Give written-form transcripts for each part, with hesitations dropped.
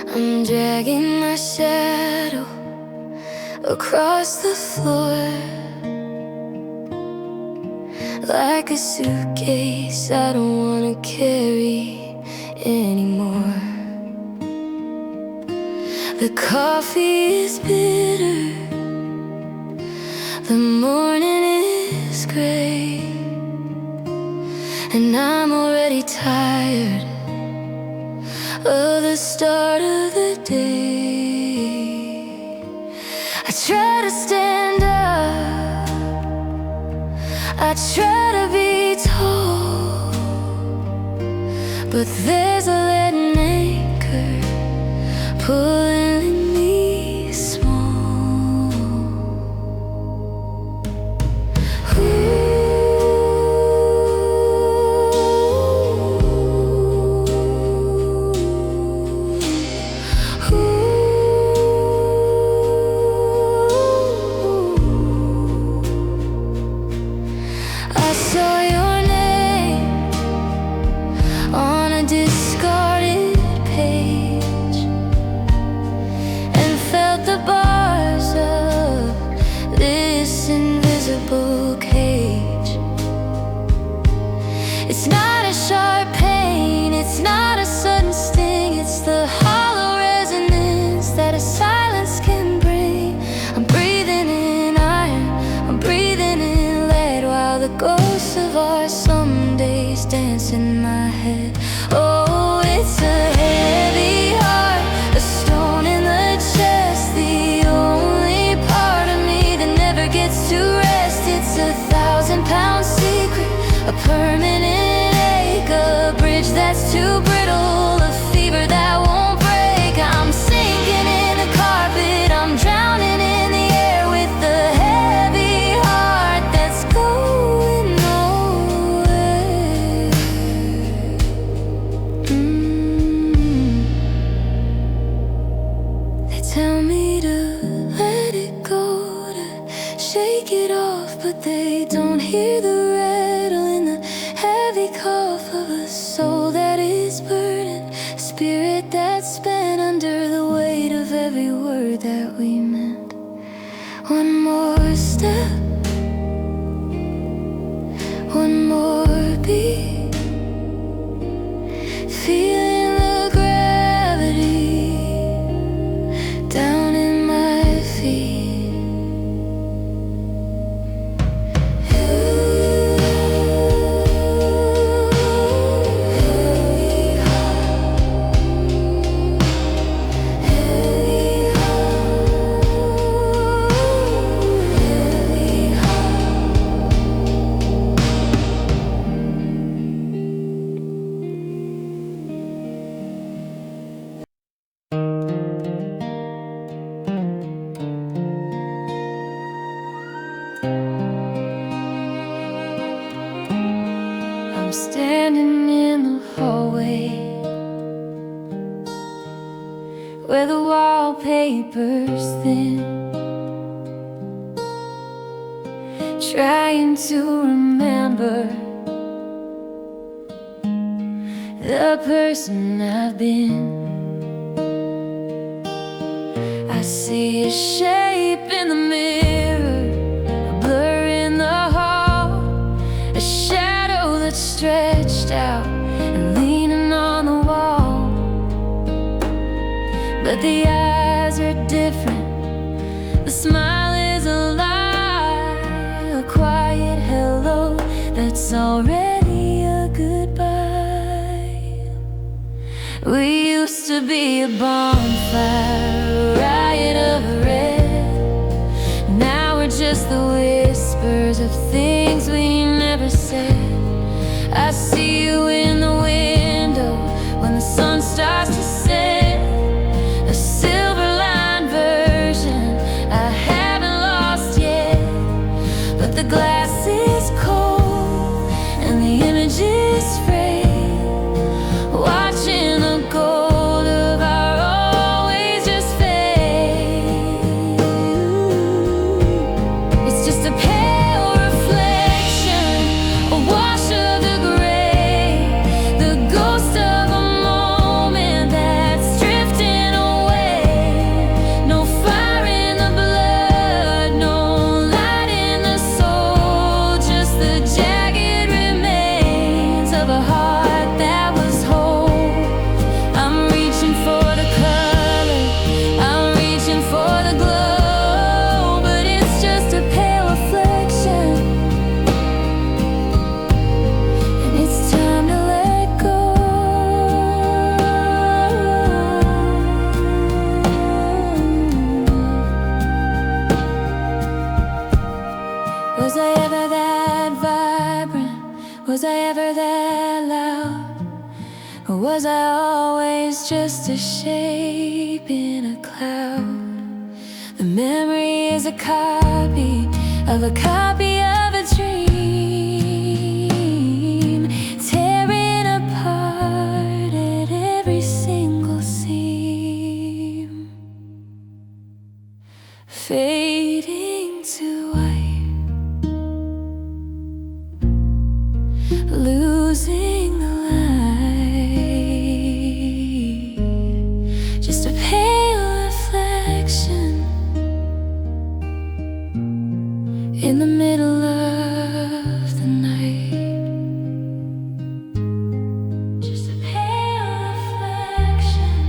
I'm dragging my shadow across the floor, like a suitcase I don't wanna carry anymore. The coffee is bitter, the morning is gray, and I'm already tired of the start of the day. I try to stand up, I try to be tall, but there's a leaden anchor pulling me small. I saw your name on a discarded page and felt the bars of this invisible cage. It's not a sharp pain, it's not a sudden sting, it's the hollow resonance that a silence can bring. I'm breathing in iron, I'm breathing in lead, while the ghosts of our some days dance in my head. Oh, it's a heavy heart, a stone in the chest, the only part of me that never gets to rest. It's 1,000-pound secret, a permanent ache, a bridge that's too brittle, a fever that won't break. I'm sinking in the carpet, I'm drowning in the air with the heavy heart that's going nowhere. They tell me to let it go, to shake it off, but they don't hear the rattle in the heavy cough of a soul that is burdened, spirit that's spent under the weight of every word that we meant. One more step, one more beat, feeling the gravity down in my feet. I'm standing in the hallway where the wallpaper's thin, trying to remember the person I've been. I see a shape in the mirror, a blur in the hall, a shadow that's stretched out and leaning on the wall. But the eyes are different, the smile is a lie, a quiet hello that's already a goodbye. We used to be a bonfire, a riot of red. Now we're just the whispers of things we never said. I see you in the window when the sun starts to set, a silver-lined version I haven't lost yet. But the glass is cold and the image is frayed, watching the gold of our always just fade. It's just a pale reflection, a wash of the gray, the ghost of a moment a shape in a cloud. The memory is a copy of a copy of a dream, tearing apart at every single seam, fading to white, losing the light, just a pale reflection in the middle of the night. Just a pale reflection.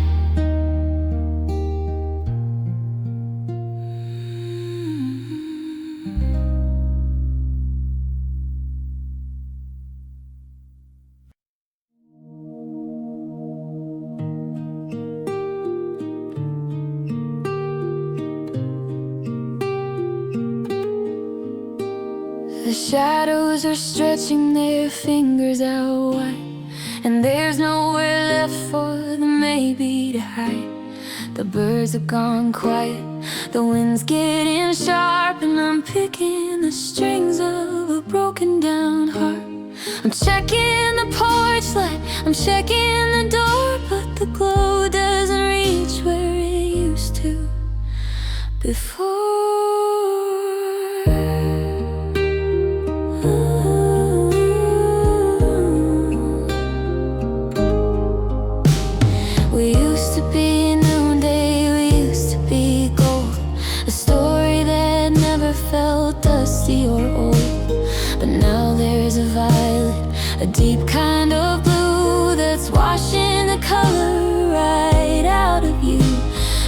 The shadows are stretching their fingers out wide, and there's nowhere left for the maybe to hide. The birds have gone quiet, the wind's getting sharp, and I'm picking the strings of a broken down heart. I'm checking the porch light, I'm checking the door, but the glow doesn't reach where it used to before. We used to be noonday, we used to be gold, a story that never felt dusty or old. But now there's a violet, a deep kind of blue that's washing the color right out of you.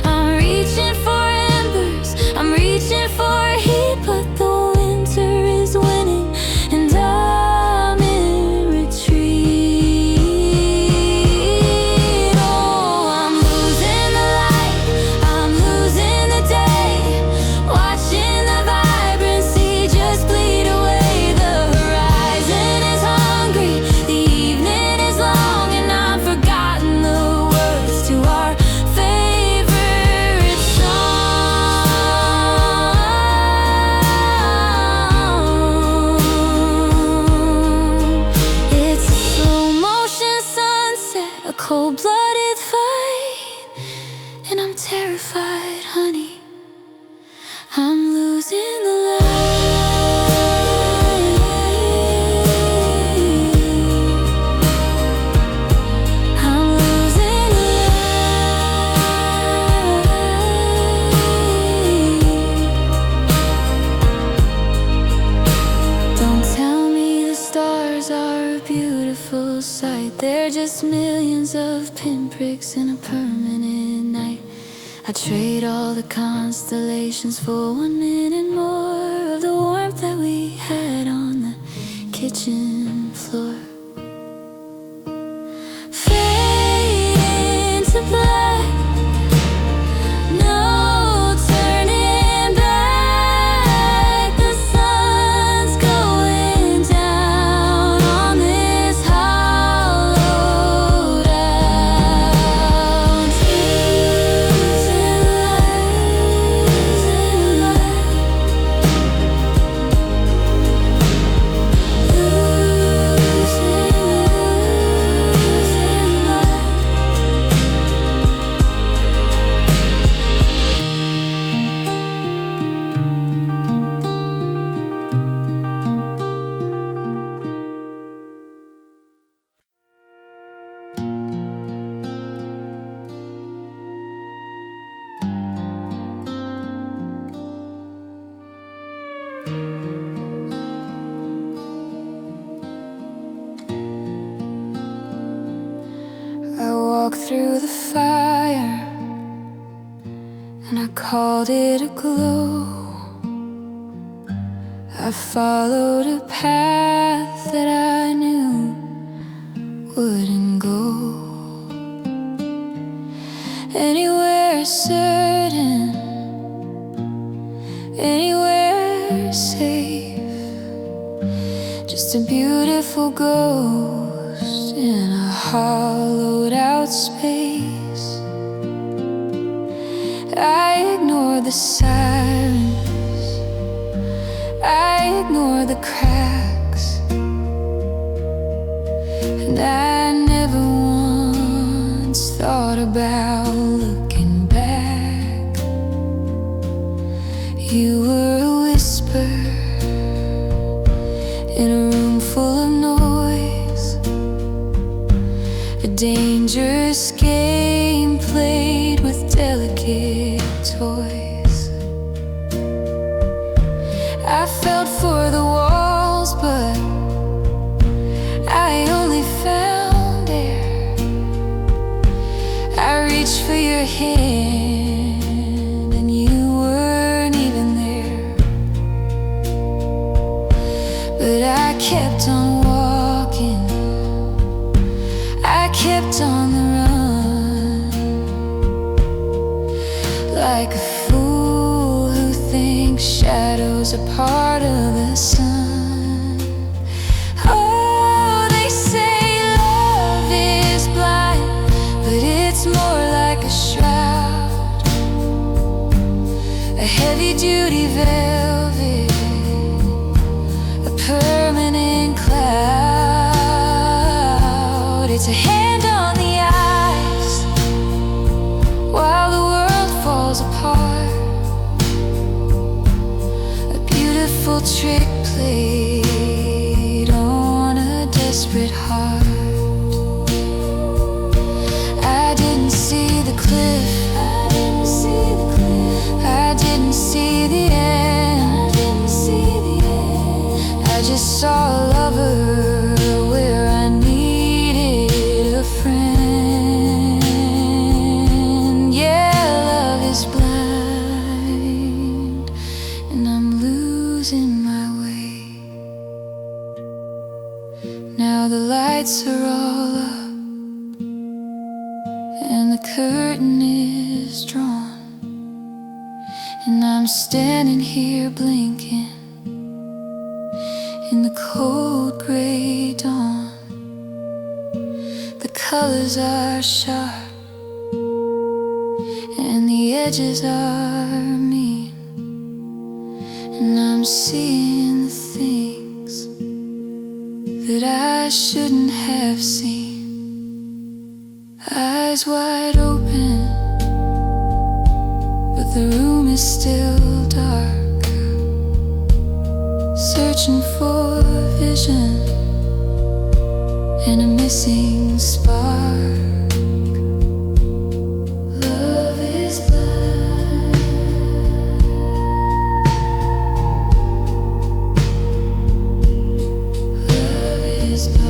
I'm reaching for embers, I'm reaching for heat, but the winter is winning and I'm in retreat. Oh, I'm losing the light, I'm losing the day, watching the vibrancy just bleed away. The horizon is hungry, the evening is long, and I've forgotten the words to our favorite song. It's a slow motion sunset, a cold-blooded fight, and I'm terrified, honey. I'm losing the light. I'm losing the light. Don't tell me the stars are a beautiful sight. They're just millions of pinpricks in a permanent night. I trade all the constellations for 1 minute more of the warmth that we had on the kitchen floor. Fade into black, no turning back. The sun's going down on this hollowed out Tuesday I walked through the fire and I called it a glow. I followed a path that I knew wouldn't go anywhere certain, anywhere safe. Just a beautiful ghost in a hollowed out space. the sirens, I ignore the cracks, and I never once thought about looking back. You were a whisper in a room full of noise, a dangerous game played with delicate toys. I felt for the walls, but I only found air. I reached for your hand, and you weren't even there. But I kept on walking, I kept on the run, like a fool who thinks shadows are part of the sun. Oh, they say love is blind, but it's more like a shroud, a heavy-duty velvet, a permanent cloud. It's a hand on the ice while the world falls apart, a beautiful trick played on a desperate heart. I didn't see the cliff, I didn't see the end, I just saw a lover where I needed a friend. Yeah, love is blind, and I'm losing my way. Now the lights are all up, and the curtain is drawn, and I'm standing here blinking in the cold gray dawn. The colors are sharp, and the edges are mean, and I'm seeing the things that I shouldn't have seen. Eyes wide open, but the room is still dark, searching for vision and a missing spark. Love is blind. Love is blind.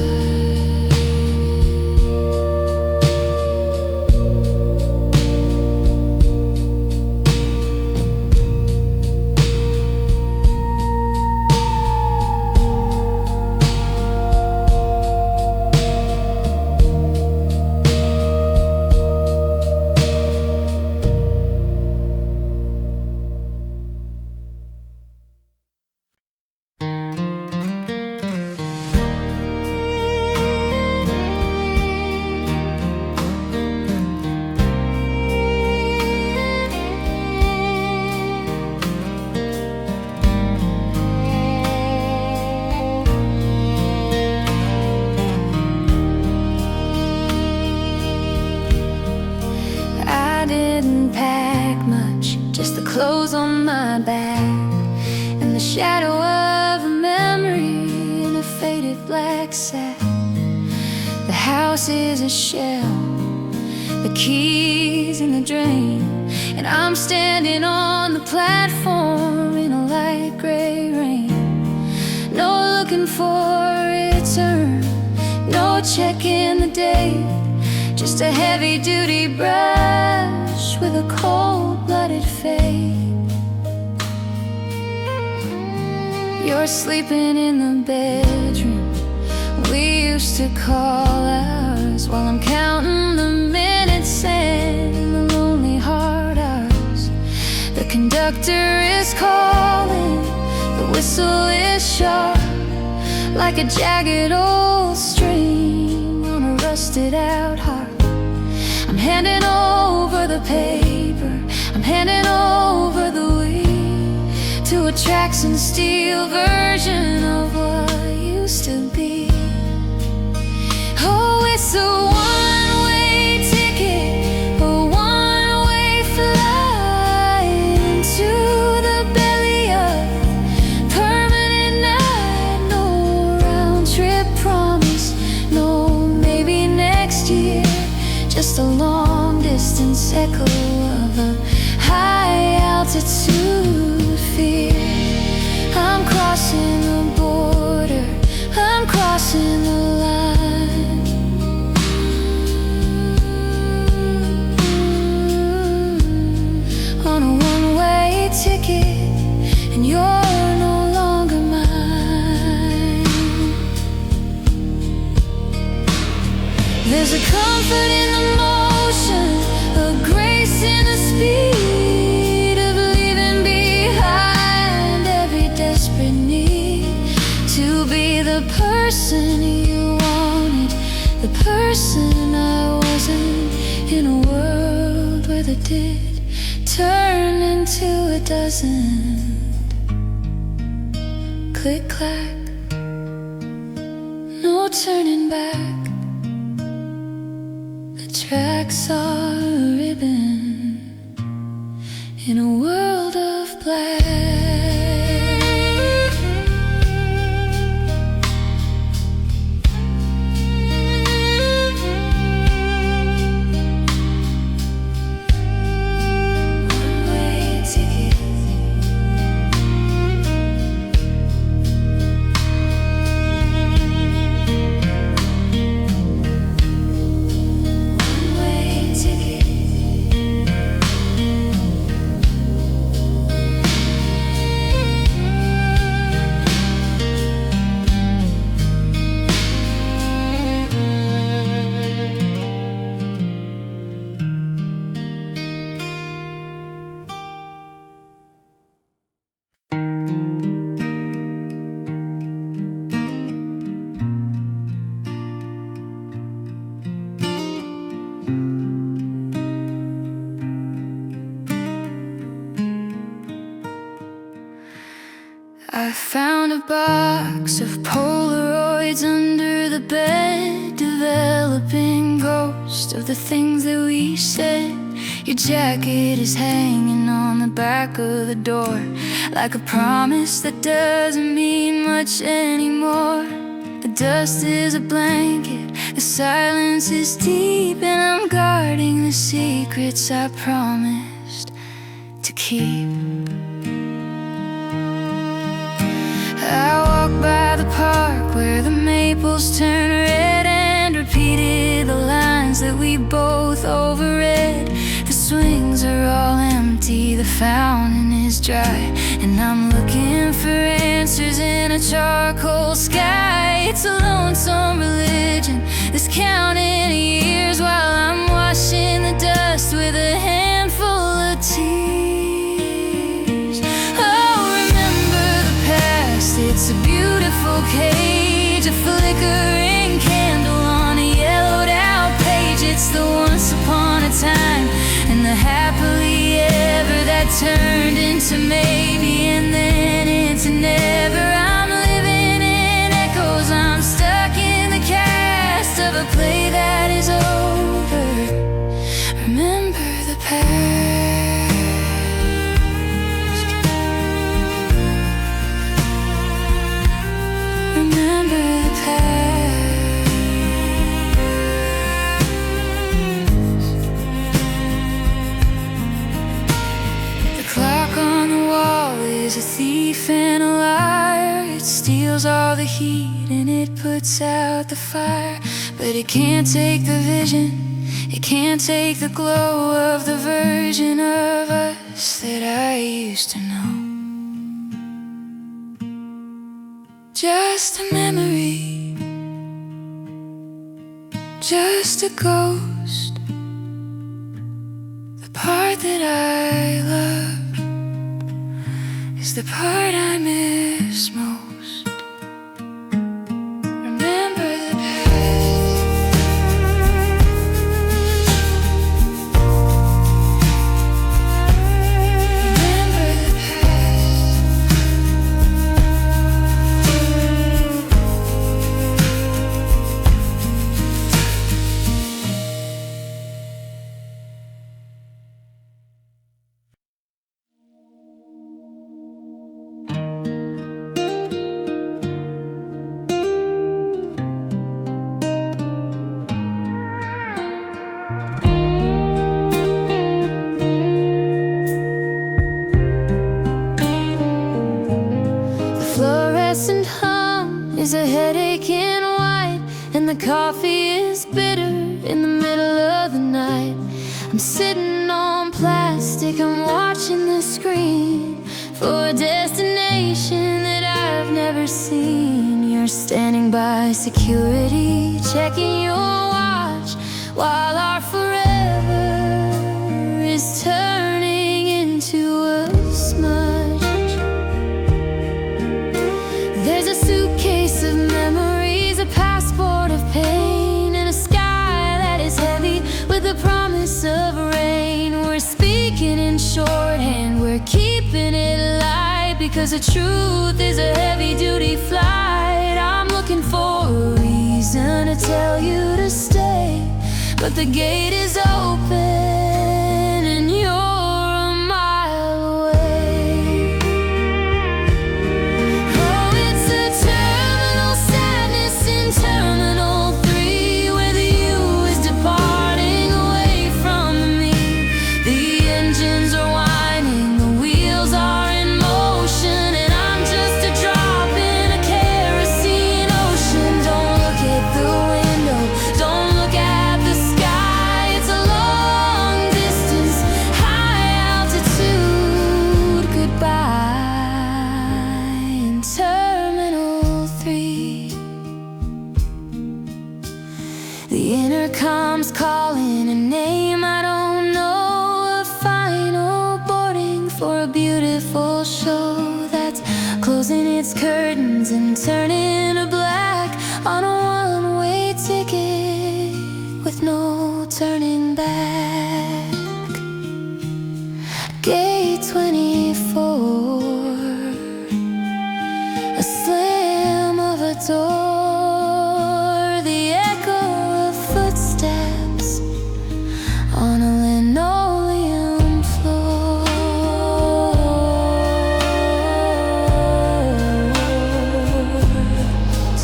I didn't pack much, just the clothes on my back and the shadow of a memory in a faded black sack. The house is a shell, the keys in the drain, and I'm standing on the platform in a light gray rain. No looking for return, no checking the date, just a heavy-duty brush with a cold-blooded fade. You're sleeping in the bedroom we used to call ours, while I'm counting the minutes and the lonely heart hours. The conductor is calling, the whistle is sharp, like a jagged old string on a rusted out harp. I'm handing over the paper, I'm handing over glass and steel version of what used to be. Oh, it's a one-way ticket, a one-way flight into the belly of permanent night. No round-trip promise, no maybe next year, just a long-distance echo of a high-altitude fear. I'm crossing the border, I'm crossing the line. On a one-way ticket, and you're no longer mine. There's a comfort in the motion, a grace in the speed of leaving behind every desperate need to be the person you wanted, the person I wasn't, in a world where the did turned into a dozen. Click clack, no turning back. The tracks are a ribbon in a world of black. I found a box of Polaroids under the bed, developing ghosts of the things that we said. Your jacket is hanging on the back of the door, like a promise that doesn't mean much anymore. The dust is a blanket, the silence is deep, and I'm guarding the secrets I promised to keep. I walked by the park where the maples turn red and repeated the lines that we both overread. The swings are all empty, the fountain is dry, and I'm looking for answers in a charcoal sky. It's a lonesome religion, this counting years while I'm washing the dust with a handful of tears. Oh, remember the past, it's a beautiful cage, a flickering candle on a yellowed out page. It's the once upon a time and the happily ever that turned into maybe and then into never. I'm living in echoes, I'm stuck in the cast of a play that is over. Remember the past. Remember the past. The clock on the wall is a thief and a liar. It steals all the heat and it puts out the fire, but it can't take the vision, it can't take the glow of the version of us that I used to know. Just a memory, just a ghost. The part that I love is the part I miss most. Remember the past. Remember the past. plastic, I'm watching the screen for a destination that I've never seen. You're standing by security, checking your watch, while our forever is turning into a smudge. There's a suitcase of memories, a passport of pain, and a sky that is heavy with the promise of rain. We're speaking in shorthand, we're keeping it light, because the truth is a heavy-duty flight. I'm looking for a reason to tell you to stay, but the gate is open and you're a mile away. Oh, it's a terminal sadness in Terminal 3, where the you is departing away from me. The engines are whining, the wheels are in motion, and I'm just a drop in a kerosene ocean. Don't look at the window, don't look at the sky. It's a long distance, high altitude goodbye in Terminal 3. The intercom's calling a name I don't know, a final boarding for a beautiful show that's closing its curtains and turning to black on a one-way ticket with no turning back. Gate 24, a slam of a door, the echo of footsteps on a linoleum floor.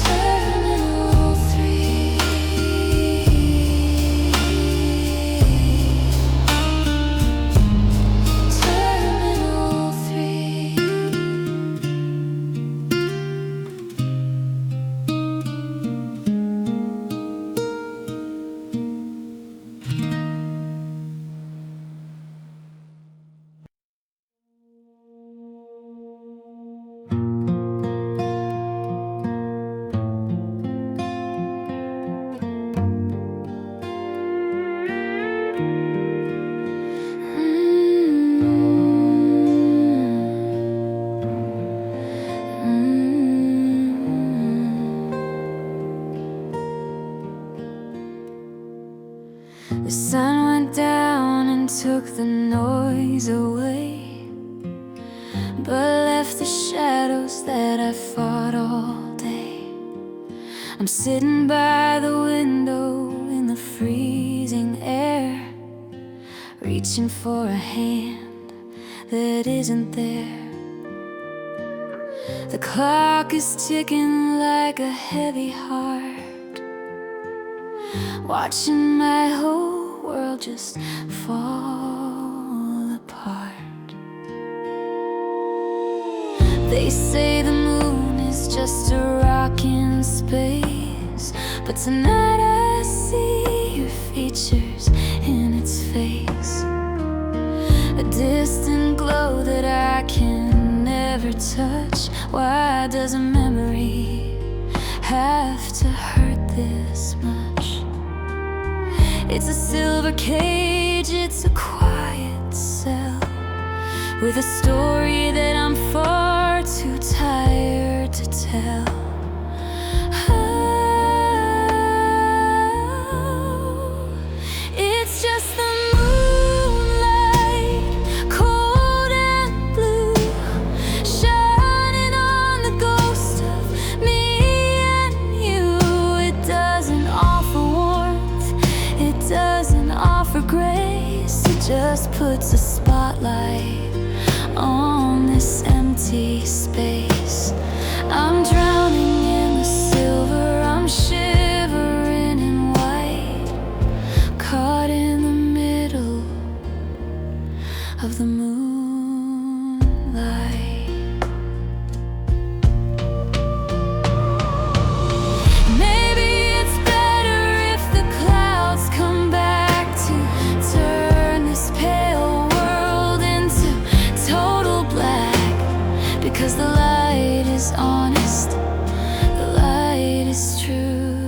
Terminal 3. Terminal 3. The sun went down and took the noise away, but left the shadows that I fought all day. I'm sitting by the window in the freezing air, reaching for a hand that isn't there. The clock is ticking like a heavy heart, watching my whole world just fall apart. They say the moon is just a rock in space, but tonight I see your features in its face, a distant glow that I can never touch. Why does a memory have to hurt this much? It's a silver cage, it's a quiet cell, with a story that I'm far too tired to tell. Oh, it's just the moonlight, cold and blue, shining on the ghost of me and you. It doesn't offer warmth, it doesn't offer grace, it just puts a spotlight on this empty space. I'm drowning in the silver, I'm shivering in white, caught in the middle of the moonlight. Maybe it's better if the clouds come back to turn this pale world 'cause the light is honest, the light is true,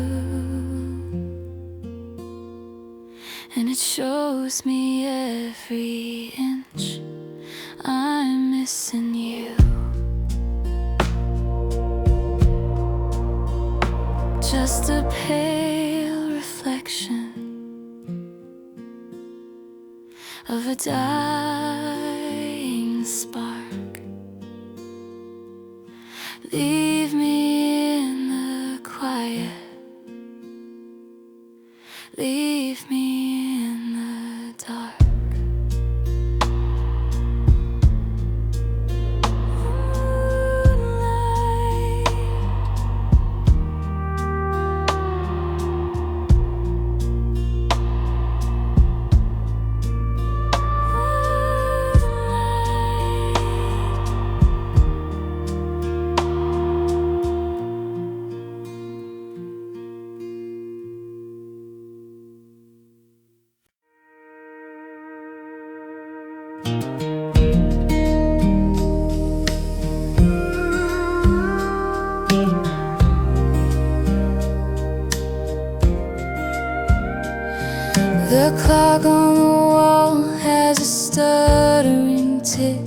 and it shows me every inch I'm missing you. Just a pale reflection of a dying spark. Leave me in the quiet, leave me in the dark. The clock on the wall has a stuttering tick,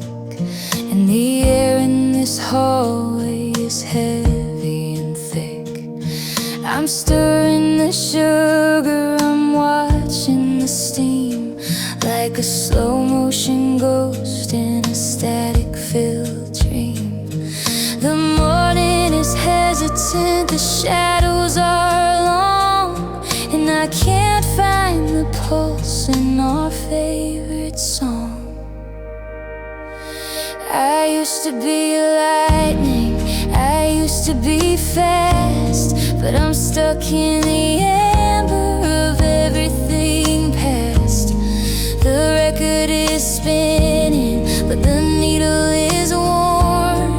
and the air in this hallway is heavy and thick. I'm stirring the sugar, I'm watching the steam, like a slow motion ghost in a static-filled dream. The morning is hesitant, the shadows are long, and I can't find the pulse in our favorite song. I used to be lightning, I used to be fast, but I'm stuck in the amber of everything past. The record is spinning, but the needle is worn,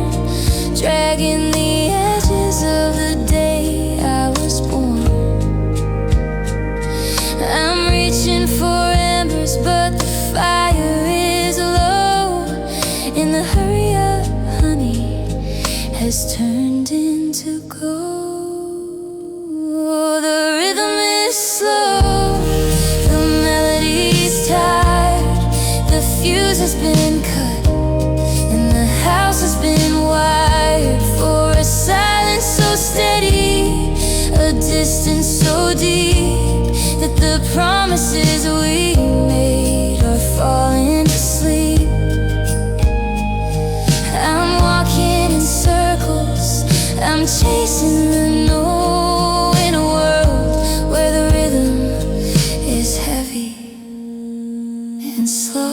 dragging the edges of the day I was born. I'm reaching for embers, but the fire is low, and the hurry up, honey, has turned into gold. The rhythm is slow, the melody's tired, the fuse has been cut, and the house has been wired for a silence so steady, a distance so deep, that the promises we made are falling to sleep. I'm walking in circles, I'm chasing the no, in a world where the rhythm is heavy and slow.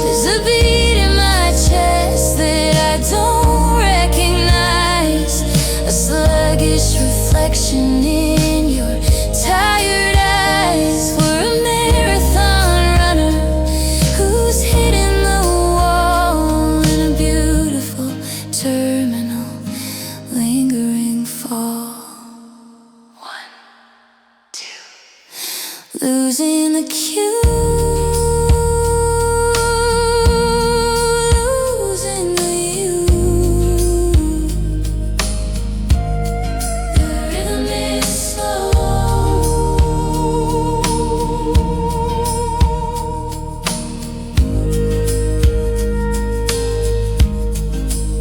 There's a beat in my chest that I don't recognize, a sluggish reflection in your tired eyes. We're a marathon runner who's hitting the wall in a beautiful terminal, lingering fall. 1, 2, losing the cue, losing the you. The rhythm is slow,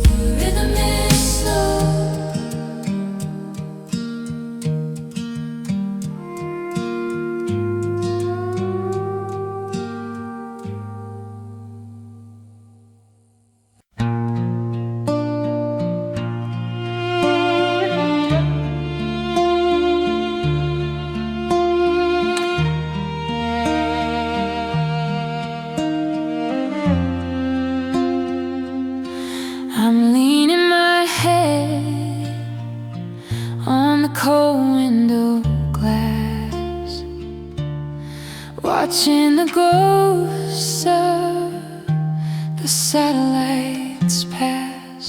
the rhythm is slow. I'm leaning my head on the cold window glass, watching the ghosts of the satellites pass.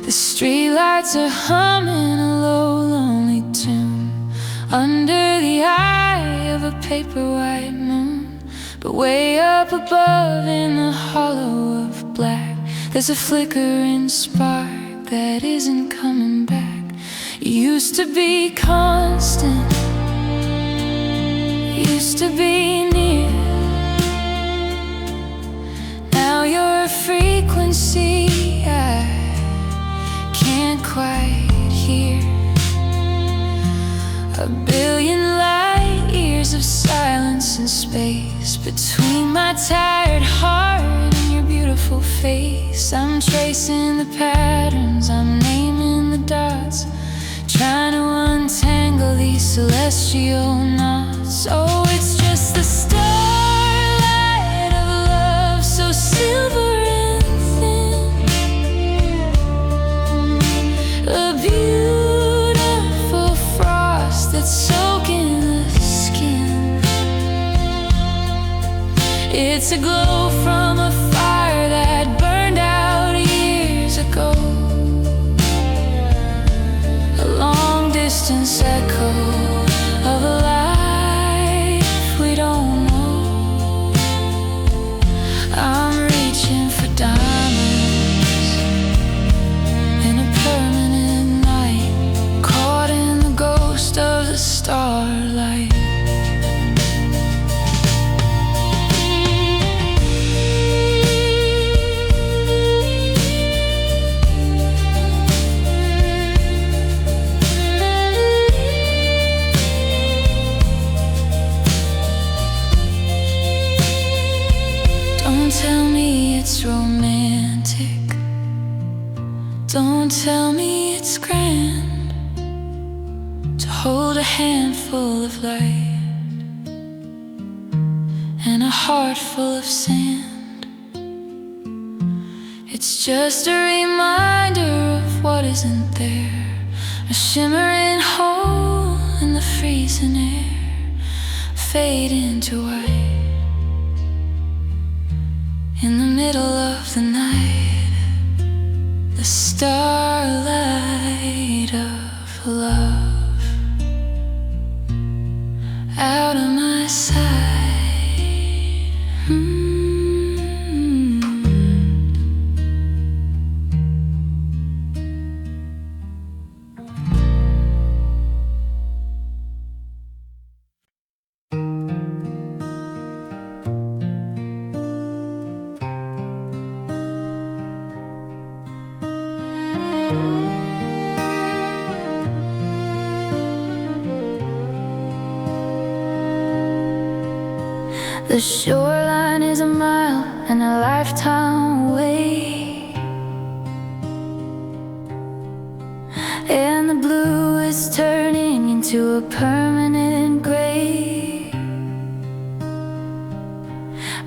The Streetlights are humming a low, lonely tune under the eye of a paper white moon. But way up above in the hollow of black, there's a flickering spark that isn't coming back. You used to be constant, used to be near. Now you're a frequency I can't quite hear. A billion light years of silence and space between my tired heart and your beautiful face. I'm tracing the patterns, I'm naming the dots, trying to untangle these celestial knots. Oh, it's just the starlight of love, so silver and thin. A beautiful frost that's soaking the skin. It's a glow from a fire that burned out years ago, a long distance echo of a life we don't know. I'm reaching for diamonds in a permanent night, caught in the ghost of the starlight. Don't tell me it's romantic, don't tell me it's grand to hold a handful of light and a heart full of sand. It's just a reminder of what isn't there, a shimmering hole in the freezing air, fade into white in the middle of the night, the starlight of love out of my sight. The shoreline is a mile and a lifetime away, and the blue is turning into a permanent gray.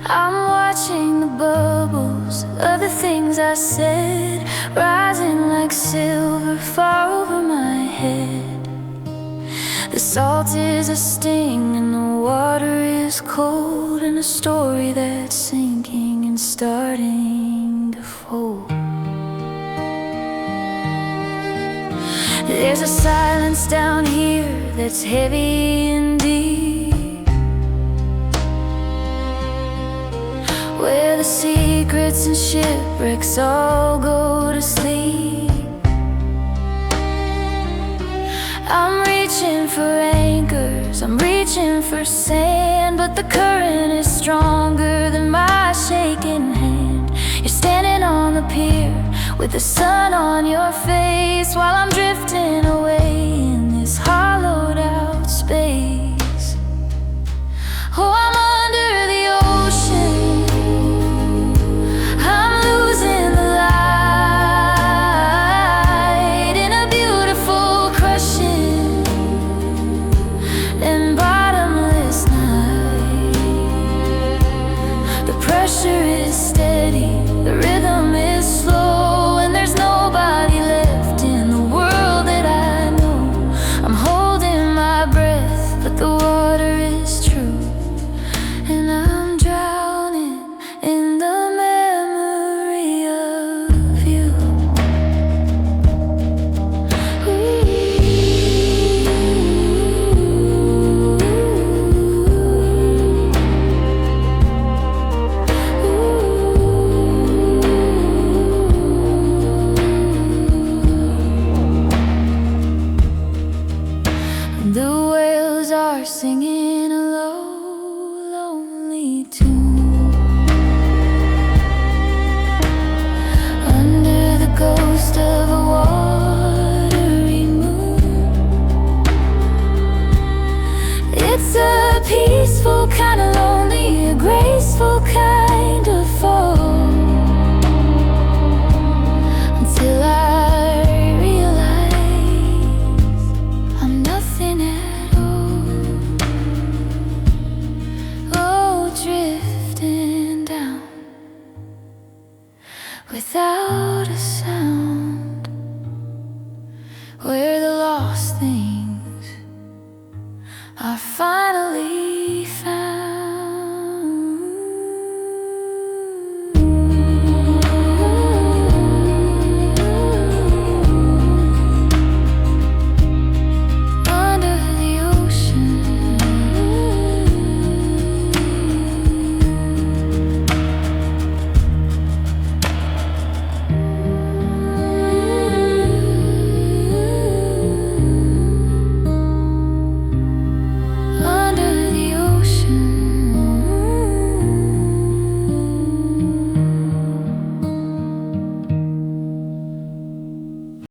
I'm watching the bubbles of the things I said rising like silver far over my head. The salt is a sting and the water is cold, and a story that's sinking and starting to fold. There's a silence down here that's heavy and deep, where the secrets and shipwrecks all go to sleep. I'm reaching for anchors, I'm reaching for sand, but the current is stronger than my shaking hand. You're standing on the pier with the sun on your face, while I'm drifting away in this hollowed out space. Oh, I'm under the ocean, I'm losing the light in a beautiful crushing and bottomless night. The pressure is steady, the rhythm is slow, and there's nobody left in the world that I know. I'm holding singing